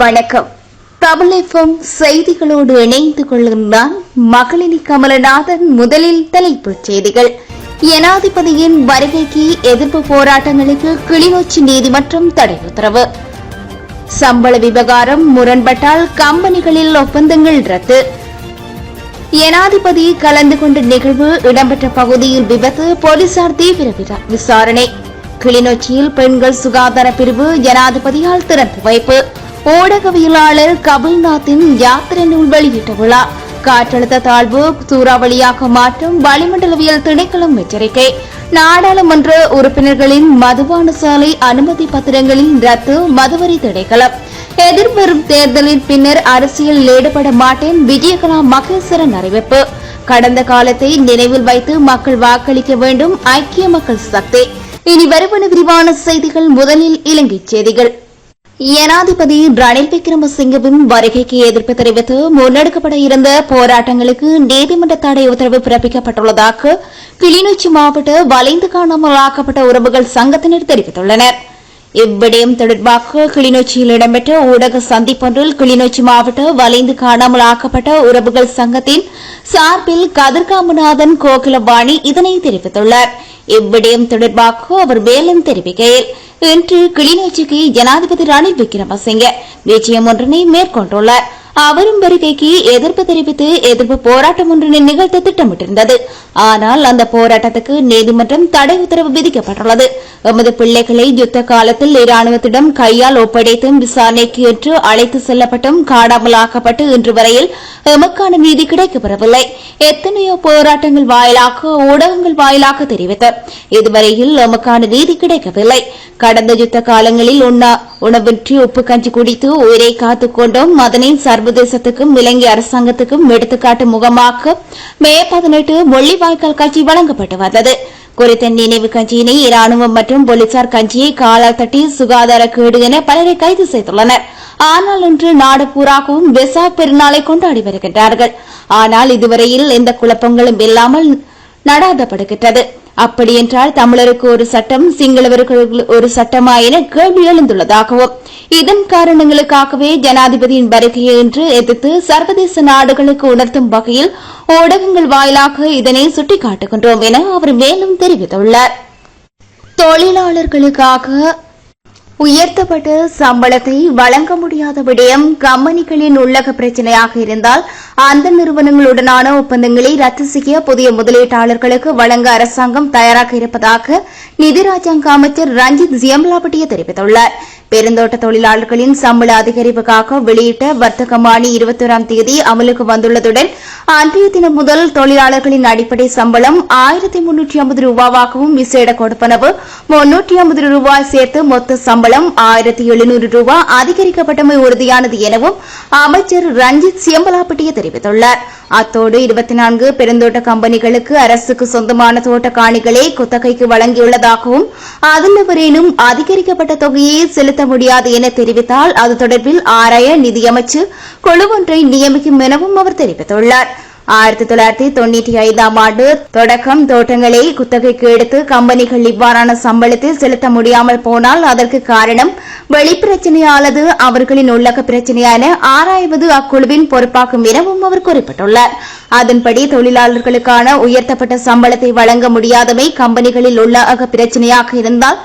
வணக்கம். தமிழ் எஃப்எம் செய்திகளோடு இணைந்து கொள்கின்றான் மகளினி கமலநாதன். முதலில் தலைப்புச் செய்திகள். ஜனாதிபதியின் வருகைக்கு எதிர்ப்பு போராட்டங்களுக்கு கிளிநொச்சி நீதிமன்றம் தடை உத்தரவு. சம்பள விவகாரம் முரண்பட்டால் கம்பெனிகளில் ஒப்பந்தங்கள் ரத்து. ஜனாதிபதி கலந்து கொண்ட நிகழ்வு இடம்பெற்ற பகுதியில் விபத்து, போலீசார் தீவிர விசாரணை. கிளிநொச்சியில் பெண்கள் சுகாதார பிரிவு ஜனாதிபதியால் திறந்து வைப்பு. ஊடகவியலாளர் கபில்நாத்தின் யாத்திரை நூல் வெளியீட்டு விழா. காற்றழுத்த தாழ்வு சூறாவளியாக மாற்றம், வளிமண்டலவியல் திணைக்களம் எச்சரிக்கை. நாடாளுமன்ற உறுப்பினர்களின் மதுபான சாலை அனுமதி பத்திரங்களில் ரத்து, மதுவரி திணைக்களம். எதிர்வரும் தேர்தலின் பின்னர் அரசியலில் ஈடுபட மாட்டேன், விஜயகலா மகேஸ்வரன் அறிவிப்பு. கடந்த காலத்தை நினைவில் வைத்து மக்கள் வாக்களிக்க வேண்டும், ஐக்கிய மக்கள் சக்தி. இனி வருவன விரிவான செய்திகள். முதலில் இலங்கை செய்திகள். ஜனாதிபதி ரணில் விக்ரமசிங்கவின் வருகைக்கு எதிர்ப்பு தெரிவித்து முன்னெடுக்கப்பட இருந்த போராட்டங்களுக்கு நீதிமன்ற தடை உத்தரவு பிறப்பிக்கப்பட்டுள்ளதாக கிளிநொச்சி மாவட்ட வளைந்து காணாமல் ஆக்கப்பட்ட உறவுகள் சங்கத்தினர் தெரிவித்துள்ளனர். இவ்விடயம் தொடர்பாக கிளிநொச்சியில் இடம்பெற்ற ஊடக சந்திப்பொன்றில் கிளிநொச்சி மாவட்ட வளைந்து காணாமல் ஆக்கப்பட்ட உறவுகள் சங்கத்தின் சார்பில் கதிர்காமநாதன் கோகிலவாணி இதனை தெரிவித்துள்ளார். இவ்விடயம் தொடர்பாக அவர் மேலும் தெரிவிக்கையில், இன்று கிளிநொச்சிக்கு ஜனாதிபதி ரணில் விக்ரமசிங்க விஜயம் ஒன்றினை மேற்கொண்டுள்ளார். அவரும் வருகைக்கு எதிர்ப்பு தெரிவித்து எதிர்ப்பு போராட்டம் ஒன்றினை நிகழ்த்த திட்டமிட்டிருந்தது. ஆனால் அந்த போராட்டத்துக்கு நீதிமன்றம் தடை உத்தரவு விதிக்கப்பட்டுள்ளது. எமது பிள்ளைகளை யுத்த காலத்தில் இராணுவத்திடம் கையால் ஒப்படைத்தும் விசாரணைக்கு என்று அழைத்து செல்லப்பட்டும் காணாமல் ஆக்கப்பட்டு இன்று வரையில் எமக்கான நீதி கிடைக்கப்பெறவில்லை. எத்தனையோ போராட்டங்கள் வாயிலாக ஊடகங்கள் வாயிலாக தெரிவித்தார். இதுவரையில் எமக்கான நீதி கிடைக்கவில்லை. கடந்த யுத்த காலங்களில் உணவின்றி உப்பு கஞ்சி குடித்து உயிரை காத்துக் கொண்டோம். அதனை சர்வதேசத்துக்கும் இலங்கை அரசாங்கத்துக்கும் எடுத்துக்காட்டு முகமாக மே 18 முள்ளிவாய்க்கால் கட்சி வழங்கப்பட்டு வந்தது. குறித்த நினைவு கஞ்சியினை இராணுவம் மற்றும் போலீசார் கஞ்சியை காலால் தட்டி சுகாதார கேடு என பலரை கைது செய்துள்ளனர். ஆனால் இன்று நாடு பூராகவும் வெசாக் பெருநாளை கொண்டாடி வருகின்றார்கள். ஆனால் இதுவரையில் எந்த குழப்பங்களும் இல்லாமல் நடாத்தப்படுகின்றது. அப்படியென்றால் தமிழருக்கு ஒரு சட்டம், சிங்களவர்கள் ஒரு சட்டமா என கேள்வி எழுந்துள்ளதாகவும், இதன் காரணங்களுக்காகவே ஜனாதிபதியின் வருகையை இன்று எதிர்த்து சர்வதேச நாடுகளுக்கு உணர்த்தும் வகையில் ஊடகங்கள் வாயிலாக இதனை சுட்டிக்காட்டுகின்றோம் என அவர் மேலும் தெரிவித்துள்ளார். தொழிலாளர்களுக்காக உயர்த்தப்பட்ட சம்பளத்தை வழங்க முடியாத விடயம் கம்பெனிகளின் உள்ளக பிரச்சினையாக இருந்தால் அந்த நிறுவனங்களுடனான ஒப்பந்தங்களை ரத்து செய்ய புதிய முதலீட்டாளர்களுக்கு வழங்க அரசாங்கம் தயாராக இருப்பதாக நிதி ராஜாங்க அமைச்சர் ரஞ்சித் ஜியம்பலாபட்டிய தெரிவித்துள்ளார். பெருந்தோட்ட தொழிலாளர்களின் சம்பள அதிகரிப்புக்காக வெளியிட்ட வர்த்தகமானி 21ஆம் தேதி அமலுக்கு வந்துள்ளதுடன் அன்றைய தினம் முதல் தொழிலாளர்களின் அடிப்படை சம்பளம் 1350 ரூபாவாகவும் விசேட கொடுப்பனவு 350 ரூபாய் சேர்த்து மொத்த சம்பளம் 1700 ரூபாய் அதிகரிக்கப்பட்டமை உறுதியானது எனவும் அமைச்சர் ரஞ்சித் சியம்பலாப்பட்டிய தெரிவித்துள்ளார். அத்தோடு 24 பெருந்தோட்ட கம்பெனிகளுக்கு அரசுக்கு சொந்தமான தோட்ட காணிகளை குத்தகைக்கு வழங்கியுள்ளதாகவும் அதில் எவரேனும் அதிகரிக்கப்பட்ட தொகையை செலுத்த முடியாது என தெரிவித்தால் அது தொடர்பில் ஆராய நிதியமைச்சு குழு ஒன்றை நியமிக்கும் எனவும் அவர் தெரிவித்துள்ளார். 1995ஆம் ஆண்டு தொடக்கம் தோட்டங்களை குத்தகைக்கு எடுத்து கம்பெனிகள் இவ்வாறான சம்பளத்தை செலுத்த முடியாமல் போனால் அதற்கு காரணம் வெளிப்பிரச்சினையா அல்லது அவர்களின் உள்ளக பிரச்சினையா என ஆராய்வது அக்குழுவின் பொறுப்பாகும் எனவும் அவர் குறிப்பிட்டுள்ளார். அதன்படி தொழிலாளர்களுக்கான உயர்த்தப்பட்ட சம்பளத்தை வழங்க முடியாதவை கம்பெனிகளில் உள்ளக பிரச்சினையாக இருந்தால்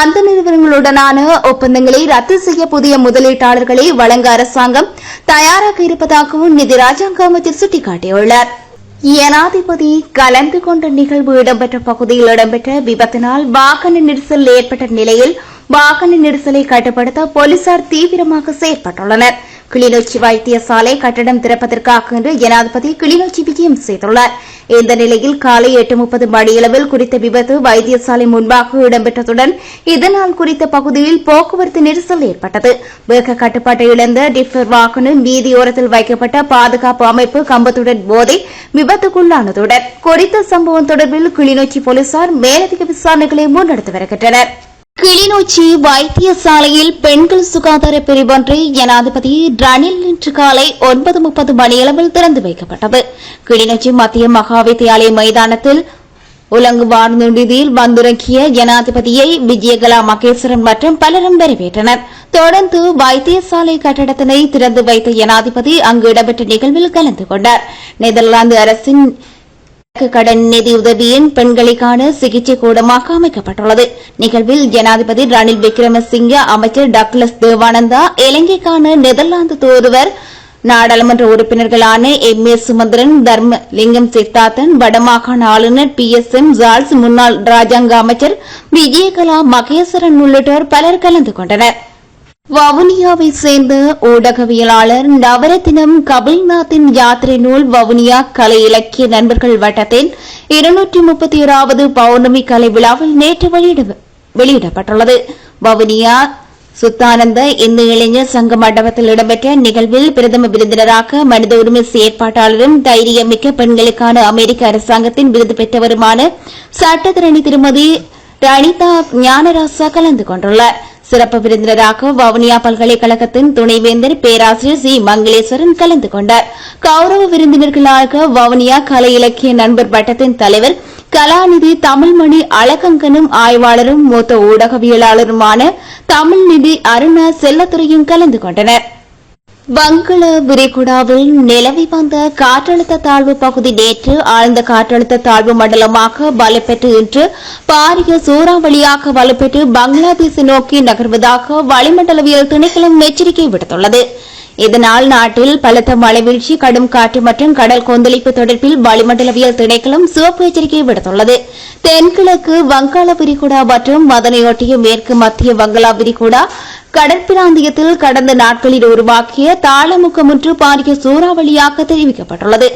அந்த நிறுவனங்களுடனான ஒப்பந்தங்களை ரத்து செய்ய புதிய முதலீட்டாளர்களை வழங்க அரசாங்கம் தயாராக இருப்பதாகவும் நிதி ராஜாங்க அமைச்சர் சுட்டிக்காட்டியுள்ளார். ஜனாதிபதி கலந்து கொண்ட நிகழ்வு இடம்பெற்ற பகுதியில் இடம்பெற்ற விபத்தினால் வாகன நெரிசல் ஏற்பட்ட நிலையில் வாகன நெரிசலை கட்டுப்படுத்த போலீசார் தீவிரமாக செயற்பட்டுள்ளனர். கிளிநொச்சி வைத்தியசாலை கட்டடம் திறப்பதற்காக இன்று ஜனாதிபதி கிளிநொச்சி விஜயம் செய்துள்ளார். இந்த நிலையில் காலை 8:30 மணியளவில் குறித்த விபத்து வைத்தியசாலை முன்பாக இடம்பெற்றதுடன் இதனால் குறித்த பகுதியில் போக்குவரத்து நெரிசல் ஏற்பட்டது. வேக கட்டுப்பாட்டை இழந்த டிஃபர் வாகனம் வீதியோரத்தில் வைக்கப்பட்ட பாதுகாப்பு அமைப்பு கம்பத்துடன் மோதி விபத்துக்குள்ளானதுடன் குறித்த சம்பவம் தொடர்பில் கிளிநொச்சி போலீசார் மேலதிக விசாரணைகளை முன்னெடுத்து வருகின்றனர். கிளிநொச்சி வைத்தியசாலையில் பெண்கள் சுகாதார பிரிவொன்றை ஜனாதிபதி ரணில் இன்று காலை 9:30 மணியளவில் திறந்து வைக்கப்பட்டது. கிளிநொச்சி மத்திய மகாவித்தியாலய மைதானத்தில் உலங்கு வானூர்தியில் வந்திறங்கிய ஜனாதிபதியை விஜயகலா மகேஸ்வரன் மற்றும் பலரும் வரவேற்றனர். தொடர்ந்து வைத்தியசாலை கட்டடத்தினை திறந்து வைத்த ஜனாதிபதி அங்கு இடம்பெற்ற நிகழ்வில் கலந்து கொண்டார். நெதர்லாந்து அரசின் கடன் நிதியுதவியின் பெண்களுக்கான சிகிச்சை கூடமாக அமைக்கப்பட்டுள்ளது. நிகழ்வில் ஜனாதிபதி ரணில் விக்ரமசிங்கே, அமைச்சர் டக்ளஸ் தேவானந்தா, இலங்கைக்கான நெதர்லாந்து தூதுவர், நாடாளுமன்ற உறுப்பினர்களான M.A. சுமந்திரன், தர்மலிங்கம் சித்தார்த்தன், வடமாகாண ஆளுநர் PSM ஜார்ஸ், முன்னாள் ராஜாங்க அமைச்சர் விஜயகலா மகேஸ்வரன் உள்ளிட்டோர் பலர் கலந்து கொண்டனர். வவுனியாவை சேர்ந்த ஊடகவியலாளர் நவரத்தினம் கபில்நாத்தின் யாத்திரை நூல் வவுனியா கலை இலக்கிய நண்பர்கள் வட்டத்தின் 231வது பௌர்ணமி கலை விழாவில் நேற்று வெளியிடப்பட்டுள்ளது. வவுனியா சுத்தானந்த இந்து இளைஞர் சங்க மண்டபத்தில் இடம்பெற்ற நிகழ்வில் பிரதம விருந்தினராக மனித உரிமை செயற்பாட்டாளரும் தைரியமிக்க பெண்களுக்கான அமெரிக்க அரசாங்கத்தின் விருது பெற்றவருமான சட்டத்தரணி திருமதி ரணிதா ஞானராசா கலந்து கொண்டுள்ளார். சிறப்பு விருந்தினராக வவுனியா பல்கலைக்கழகத்தின் துணைவேந்தர் பேராசிரியர் சி மங்களேஸ்வரன் கலந்து கொண்டார். கௌரவ விருந்தினர்களாக வவுனியா கலை இலக்கிய நண்பர் வட்டத்தின் தலைவர் கலாநிதி தமிழ்மணி அழகங்கனும் ஆய்வாளரும் மூத்த ஊடகவியலாளருமான தமிழ்நிதி அருணா செல்லத்துறையும் கலந்து கொண்டனர். வங்கள விரிகுடாவில் நிலவி வந்த காற்றழுத்த தாழ்வு பகுதி நேற்று ஆழ்ந்த காற்றழுத்த தாழ்வு மண்டலமாக வலுப்பெற்று இன்று பாரிய சூறாவளியாக வலுப்பெற்று பங்களாதேஷை நோக்கி நகர்வதாக வளிமண்டலவியல் திணைக்களம் எச்சரிக்கை விடுத்துள்ளது. இதனால் நாட்டில் பலத்த மழைவீழ்ச்சி, கடும் காற்று மற்றும் கடல் கொந்தளிப்பு தொடர்பில் வளிமண்டலவியல் திணைக்களம் சிவப்பு எச்சரிக்கை விடுத்துள்ளது. தென்கிழக்கு வங்காள விரிகுடா மற்றும் அதனையொட்டிய மேற்கு மத்திய வங்காள விரிகுடா கடற்பிராந்தியத்தில் கடந்த நாட்களில் உருவாக்கிய தாளமுக்கமுற்று பாரிய சூறாவளியாக தெரிவிக்கப்பட்டுள்ளது.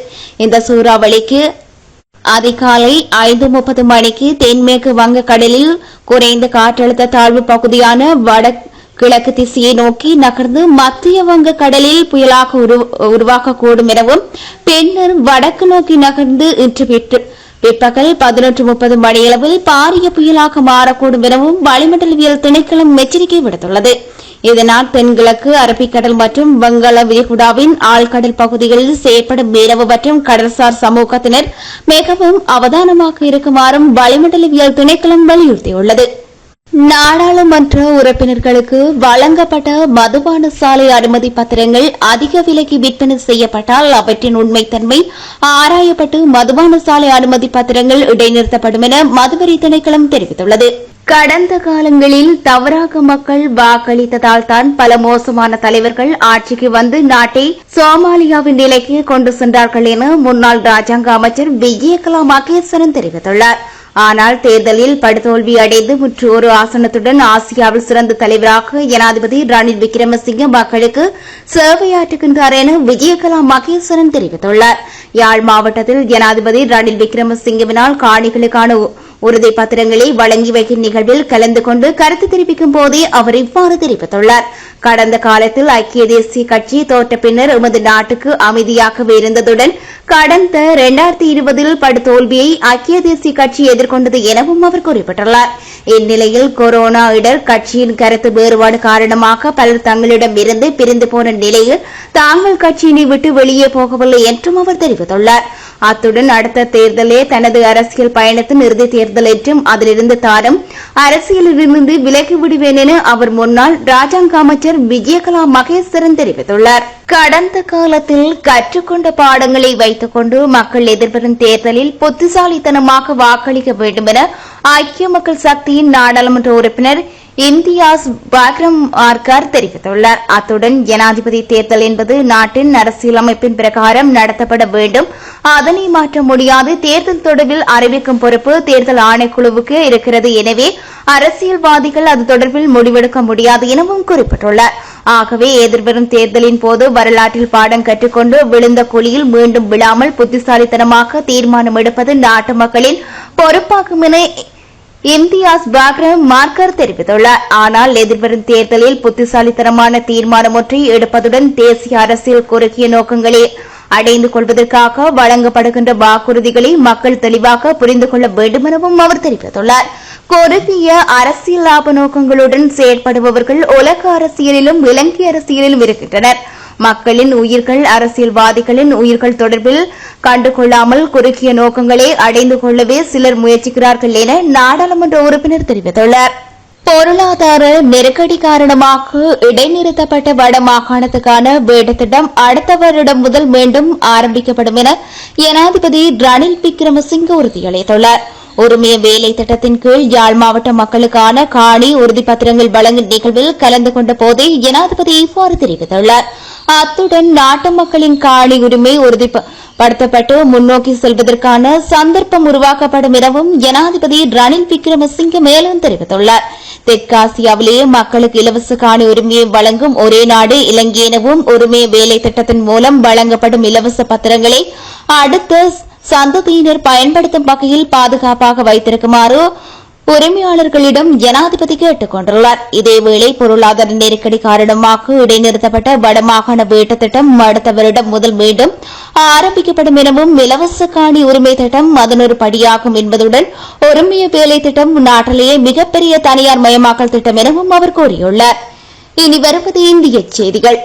இந்த சூறாவளிக்கு அதிகாலை 5:30 மணிக்கு தென்மேற்கு வங்கக்கடலில் குறைந்த காற்றழுத்த தாழ்வு பகுதியான வடகிழக்கு திசையை நோக்கி நகர்ந்து மத்திய வங்க கடலில் புயலாக உருவாக்கக்கூடும் எனவும் பின்னர் வடக்கு நோக்கி நகர்ந்து இன்று பிற்பகல் 11:30 மணியளவில் பாரிய புயலாக மாறக்கூடும் எனவும் வளிமண்டலவியல் திணைக்களம் எச்சரிக்கை விடுத்துள்ளது. இதனால் தென்கிழக்கு அரபிக்கடல் மற்றும் வங்காள விரிகுடாவின் ஆழ்கடல் பகுதிகளில் செயற்படும் மீனவ மற்றும் கடல்சார் சமூகத்தினர் மிகவும் அவதானமாக இருக்குமாறும் வளிமண்டலவியல் திணைக்களம் வலியுறுத்தியுள்ளது. நாடாளுமன்ற உறுப்பினர்களுக்கு வழங்கப்பட்ட மதுபான சாலை அனுமதி பத்திரங்கள் அதிக விலைக்கு விற்பனை செய்யப்பட்டால் அவற்றின் உண்மைத்தன்மை ஆராயப்பட்டு மதுபான சாலை அனுமதி பத்திரங்கள் இடைநிறுத்தப்படும் என மதுவரி திணைக்களம் தெரிவித்துள்ளது. கடந்த காலங்களில் தவறாக மக்கள் வாக்களித்ததால் தான் பல மோசமான தலைவர்கள் ஆட்சிக்கு வந்து நாட்டை சோமாலியாவின் நிலைக்கு கொண்டு சென்றார்கள் என முன்னாள் ராஜாங்க அமைச்சர் விஜயகலா மகேஸ்வரன் தெரிவித்துள்ளார். ஆனால் தேர்தலில் படுதோல்வி அடைந்து முற்றொரு ஆசனத்துடன் ஆசியாவில் சிறந்த தலைவராக ஜனாதிபதி ரணில் விக்ரமசிங்கே மக்களுக்கு சேவையாற்றுகின்றார் என விஜயகலா மகேஸ்வரன் தெரிவித்துள்ளார். யாழ் மாவட்டத்தில் ஜனாதிபதி ரணில் விக்ரமசிங்கவினால் காணிகளுக்கான உறுதி பத்திரங்களை வழங்கி வைக்கும் நிகழ்வில் கலந்து கொண்டு கருத்து தெரிவிக்கும் போதே அவர் இவ்வாறு தெரிவித்துள்ளார். கடந்த காலத்தில் ஐக்கிய தேசிய கட்சி தோற்ற பின்னர் எமது நாட்டுக்கு அமைதியாகவே இருந்ததுடன் கடந்த 2020 படுதோல்வியை ஐக்கிய தேசிய கட்சி எதிர்கொண்டது எனவும் அவர் குறிப்பிட்டுள்ளார். இந்நிலையில் கொரோனா இடர், கட்சியின் கருத்து வேறுபாடு காரணமாக பலர் தங்களிடம் இருந்து பிரிந்து போன நிலையில் தாங்கள் கட்சியினை விட்டு வெளியே போகவில்லை என்றும் அவர் தெரிவித்துள்ளார். அத்துடன் அடுத்த தேர்தலே தனது அரசியல் பயணத்தின் இறுதி தேர்தல் என்றும் அதிலிருந்து தானும் அரசியலிலிருந்து விலகி விடுவேன் என அவர் முன்னாள் ராஜாங்க அமைச்சர் விஜயகலா மகேஸ்வரன் தெரிவித்துள்ளார். கடந்த காலத்தில் கற்றுக்கொண்ட பாடங்களை வைத்துக் கொண்டு மக்கள் எதிர்வரும் தேர்தலில் புத்திசாலித்தனமாக வாக்களிக்க வேண்டும் என ஐக்கிய மக்கள் சக்தியின் நாடாளுமன்ற உறுப்பினர் இம்தியாஸ் பாக்ரம் ஆர்கார் தெரிவித்துள்ளார். அத்துடன் ஜனாதிபதி தேர்தல் என்பது நாட்டின் அரசியலமைப்பின் பிரகாரம் நடத்தப்பட வேண்டும், அதனை மாற்ற முடியாது. தேர்தல் தொடர்பில் அறிவிக்கும் பொறுப்பு தேர்தல் ஆணைக்குழுவுக்கு இருக்கிறது. எனவே அரசியல்வாதிகள் அது தொடர்பில் முடிவெடுக்க முடியாது எனவும் குறிப்பிட்டுள்ளார். ஆகவே எதிர்வரும் தேர்தலின் போது வரலாற்றில் பாடம் கற்றுக்கொண்டு விழுந்த குழியில் மீண்டும் விழாமல் புத்திசாலித்தனமாக தீர்மானம் எடுப்பது நாட்டு மக்களின் பொறுப்பாகும் என இம்தியாஸ் பாக்ரம் மார்க்கர் தெரிவித்துள்ளார். ஆனால் எதிர்வரும் தேர்தலில் புத்திசாலித்தனமான தீர்மானம் ஒன்றை எடுப்பதுடன் தேசிய அரசியல் குறுகிய நோக்கங்களை அடைந்து கொள்வதற்காக வழங்கப்படுகின்ற வாக்குறுதிகளை மக்கள் தெளிவாக புரிந்து கொள்ள வேண்டும் எனவும் அவர் தெரிவித்துள்ளார். குறுகிய அரசியல் லாப நோக்கங்களுடன் செயற்படுபவர்கள் உலக அரசியலிலும் இலங்கை அரசியலிலும் இருக்கின்றனர். மக்களின் உயிர்கள் அரசியல்வாதிகளின் உயிர்கள் தொடர்பில் கண்டுகொள்ளாமல் குறுகிய நோக்கங்களை அடைந்து கொள்ளவே சிலர் முயற்சிக்கிறார்கள் என நாடாளுமன்ற உறுப்பினர் தெரிவித்துள்ளார். பொருளாதார நெருக்கடி காரணமாக இடைநிறுத்தப்பட்ட வடமாகாணத்துக்கான வேட்டத்திட்டம் அடுத்த வருடம் முதல் மீண்டும் ஆரம்பிக்கப்படும் என ஜனாதிபதி ரணில் விக்ரமசிங்கே உறுதியளித்துள்ளார். உரிமைய வேலை திட்டத்தின் கீழ் யாழ் மாவட்ட மக்களுக்கான காணி உறுதிப்பத்திரங்கள் வழங்கும் நிகழ்வில் கலந்து கொண்ட போதே ஜனாதிபதி இவ்வாறு தெரிவித்துள்ளார். அத்துடன் நாட்டு மக்களின் காணி உரிமை உறுதிப்படுத்தப்பட்டு முன்னோக்கி செல்வதற்கான சந்தர்ப்பம் உருவாக்கப்படும் எனவும் ஜனாதிபதி ரணில் விக்ரமசிங்கே மேலும் தெரிவித்துள்ளார். தெற்காசியாவிலேயே மக்களுக்கு இலவச காணி உரிமையை வழங்கும் ஒரே நாடு இலங்கை எனவும் உரிமை வேலை திட்டத்தின் மூலம் வழங்கப்படும் இலவச பத்திரங்களை அடுத்த சந்ததியினர் பயன்படுத்தும் வகையில் பாதுகாப்பாக வைத்திருக்குமாறு உரிமையாளர்களிடம் ஜனாதிபதி கேட்டுக் கொண்டுள்ளார். இதேவேளை பொருளாதார நெருக்கடி காரணமாக இடைநிறுத்தப்பட்ட வடமாகாண வேட்டுத் திட்டம் அடுத்த வருடம் முதல் மீண்டும் ஆரம்பிக்கப்படும் எனவும் இலவச காணி உரிமை திட்டம் அதன் ஒரு படியாகும் என்பதுடன் உரிமைய வேலை திட்டம் நாட்டிலேயே மிகப்பெரிய தனியார் மயமாக்கல் திட்டம் எனவும் அவர் கூறியுள்ளார். இனி வருவது இந்திய செய்திகள்.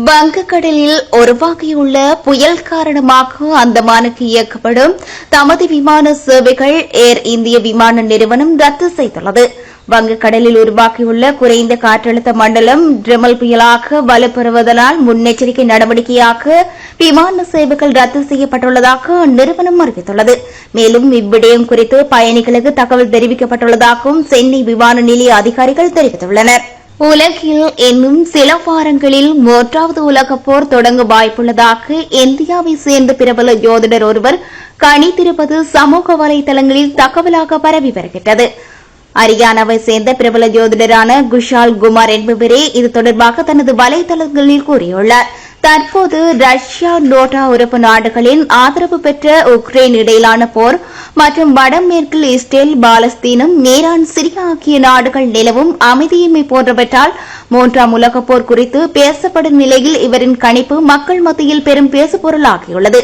வங்கக்கடலில் உருவாகியுள்ள புயல் காரணமாக அந்தமானுக்கு இயக்கப்படும் தமது விமான சேவைகள் ஏர் இந்திய விமான நிறுவனம் ரத்து செய்துள்ளது. வங்கக்கடலில் உருவாகியுள்ள குறைந்த காற்றழுத்த மண்டலம் ட்ரெமல் புயலாக வலுப்பெறுவதனால் முன்னெச்சரிக்கை நடவடிக்கையாக விமான சேவைகள் ரத்து செய்யப்பட்டுள்ளதாக அந்நிறுவனம் அறிவித்துள்ளது. மேலும் இவ்விடயம் குறித்து பயணிகளுக்கு தகவல் தெரிவிக்கப்பட்டுள்ளதாகவும் சென்னை விமான நிலைய அதிகாரிகள் தெரிவித்துள்ளனா். உலகில் இன்னும் சில வாரங்களில் 3வது உலகப் போர் தொடங்க வாய்ப்புள்ளதாக இந்தியாவை சேர்ந்த பிரபல ஜோதிடர் ஒருவர் கணித்திருப்பது சமூக வலைதளங்களில் தகவலாக பரவி வருகிறது. ஹரியானாவை சேர்ந்த பிரபல ஜோதிடரான குஷால் குமார் என்பவரே இது தொடர்பாக தனது வலைதளங்களில் கூறியுள்ளார். தற்போது ரஷ்யா நோட்டா உறுப்பு நாடுகளின் ஆதரவு பெற்ற உக்ரைன் இடையிலான போர் மற்றும் வடமேற்கில் இஸ்ரேல் பாலஸ்தீனம் ஈரான் சிரியா ஆகிய நாடுகள் நிலவும் அமைதியின்மை போன்றவற்றால் 3ஆம் உலகப் போர் குறித்து பேசப்படும் நிலையில் இவரின் கணிப்பு மக்கள் மத்தியில் பெரும் பேசுபொருளாகியுள்ளது.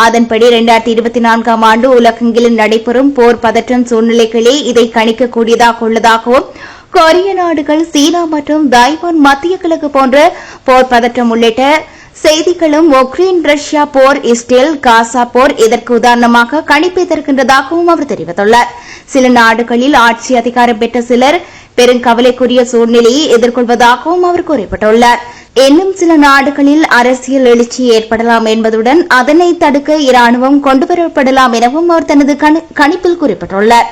அதன்படி 2024ஆம் ஆண்டு உலகெங்கிலும் நடைபெறும் போர் பதற்றம் சூழ்நிலைகளே இதை கணிக்கக்கூடியதாக உள்ளதாகவும் கொரிய நாடுகள் சீனா மற்றும் தைவான் மத்திய கிழக்கு போன்ற போர் பதற்றம் உள்ளிட்ட செய்திகளும் உக்ரைன் ரஷ்யா போர் இஸ்ரேல் காசா போர் இதற்கு உதாரணமாக கணிப்பை தருகின்றதாகவும் அவர் தெரிவித்துள்ளார். சில நாடுகளில் ஆட்சி அதிகாரம் பெற்ற சிலர் பெருங்கவலைக்குரிய சூழ்நிலையை எதிர்கொள்வதாகவும் அவர் குறிப்பிட்டுள்ளார். இன்னும் சில நாடுகளில் அரசியல் எழுச்சி ஏற்படலாம் என்பதுடன் அதனை தடுக்க இராணுவம் கொண்டுவரப்படலாம் எனவும் அவர் தனது கணிப்பில் குறிப்பிட்டுள்ளார்.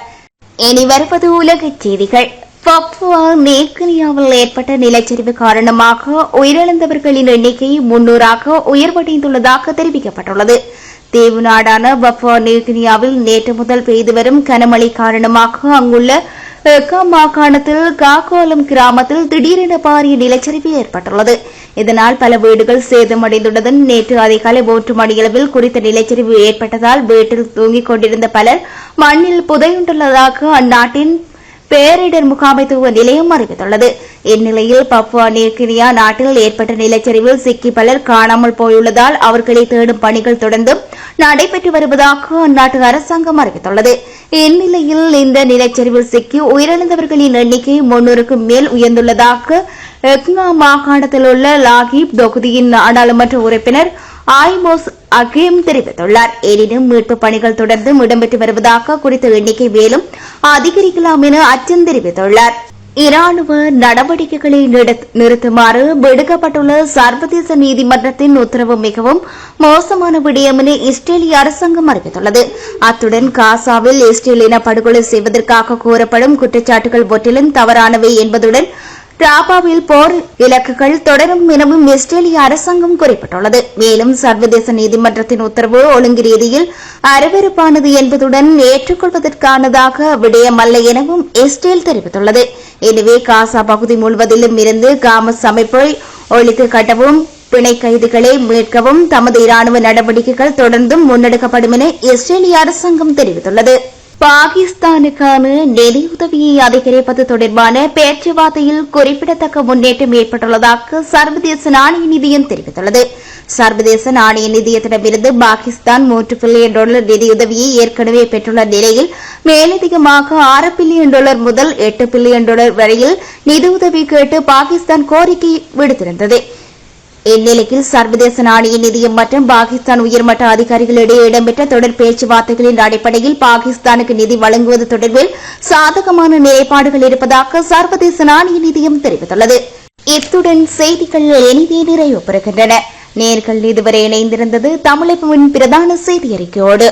இனி வருவது உலகச் செய்திகள். பப்புவா நியூகினியாவில் ஏற்பட்ட நிலச்சரிவு காரணமாக உயிரிழந்தவர்களின் எண்ணிக்கை 300ஆக உயர்வடைந்துள்ளதாக தெரிவிக்கப்பட்டுள்ளது. தீவு நாடான பப்புவா நியூகினியாவில் நேற்று முதல் பெய்து வரும் கனமழை காரணமாக அங்குள்ள எக்கா மாகாணத்தில் காகோலம் கிராமத்தில் திடீரென பாரிய நிலச்சரிவு ஏற்பட்டுள்ளது. இதனால் பல வீடுகள் சேதமடைந்துள்ளதுடன் நேற்று அதிகாலை 3 மணியளவில் குறித்த நிலச்சரிவு ஏற்பட்டதால் வீட்டில் தூங்கிக் கொண்டிருந்த பலர் மண்ணில் புதையுண்டுள்ளதாக அந்நாட்டின் பேரிடர் முகாமைத்துவ நிலையம் அறிவித்துள்ளது. இந்நிலையில் பப்புவா நியூகினியா நாட்டில் ஏற்பட்ட நிலச்சரிவில் சிக்கி பலர் காணாமல் போயுள்ளதால் அவர்களை தேடும் பணிகள் தொடர்ந்து நடைபெற்று வருவதாக அந்நாட்டு அரசாங்கம் அறிவித்துள்ளது. இந்நிலையில் இந்த நிலச்சரிவில் சிக்கி உயிரிழந்தவர்களின் எண்ணிக்கை 300க்கும் மேல் உயர்ந்துள்ளதாக எக்னா மாகாணத்தில் உள்ள லாகிப் தொகுதியின் நாடாளுமன்ற உறுப்பினர் ஆய்மோஸ் அகேம் தெரிவித்துள்ளார். எனினும் மீட்புப் பணிகள் தொடர்ந்து இடம்பெற்று வருவதாக குறித்த எண்ணிக்கை மேலும் அதிகரிக்கலாம் என அச்சம் தெரிவித்துள்ளார். இராணுவ நடவடிக்கைகளை நிறுத்துமாறு விடுக்கப்பட்டுள்ள சர்வதேச நீதிமன்றத்தின் உத்தரவு மிகவும் மோசமான விடயம் என இஸ்ரேலிய அரசாங்கம் அறிவித்துள்ளது. அத்துடன் காசாவில் இஸ்ரேல் இனப்படுகொலை செய்வதற்காக கூறப்படும் குற்றச்சாட்டுகள் முற்றிலும் தவறானவை என்பதுடன் ராபாவில் போர் இலக்குகள் தொடரும் எனவும் இஸ்ரேலிய அரசாங்கம் குறிப்பிட்டுள்ளது. மேலும் சர்வதேச நீதிமன்றத்தின் உத்தரவு ஒழுங்கு ரீதியில் அருவருப்பானது என்பதுடன் ஏற்றுக்கொள்வதற்கானதாக விடயமல்ல எனவும் இஸ்ரேல் தெரிவித்துள்ளது. எனவே காசா பகுதி முழுவதிலும் இருந்து காமஸ் அமைப்பை ஒழித்து கட்டவும் பிணை கைதிகளை மீட்கவும் தமது இராணுவ நடவடிக்கைகள் தொடர்ந்தும் முன்னெடுக்கப்படும் என இஸ்ரேலிய அரசாங்கம் தெரிவித்துள்ளது. பாகிஸ்தானுக்கான நிதியுதவியை அதிகரிப்பது தொடர்பான பேச்சுவார்த்தையில் குறிப்பிடத்தக்க முன்னேற்றம் ஏற்பட்டுள்ளதாக சர்வதேச நாணய நிதியம் தெரிவித்துள்ளது. சர்வதேச நாணய நிதியத்திடமிருந்து பாகிஸ்தான் $3 பில்லியன் நிதியுதவியை ஏற்கனவே பெற்றுள்ள நிலையில் மேலதிகமாக $6 பில்லியன் முதல் $8 பில்லியன் வரையில் நிதியுதவி கேட்டு பாகிஸ்தான் கோரிக்கை விடுத்திருந்தது. இந்நிலையில் சர்வதேச நாணய நிதியம் மற்றும் பாகிஸ்தான் உயர்மட்ட அதிகாரிகளிடையே இடம்பெற்ற தொடர் பேச்சுவார்த்தைகளின் அடிப்படையில் பாகிஸ்தானுக்கு நிதி வழங்குவது தொடர்பில் சாதகமான நிலைப்பாடுகள் இருப்பதாக சர்வதேச நாணய நிதியம் தெரிவித்துள்ளது. இத்துடன் செய்திகள் இனிதே நிறைவு பெறுகின்றன. நேர்கள் இதுவரை இணைந்திருந்தது தமிழகத்தின் பிரதான செய்தி அறிக்கையோடு.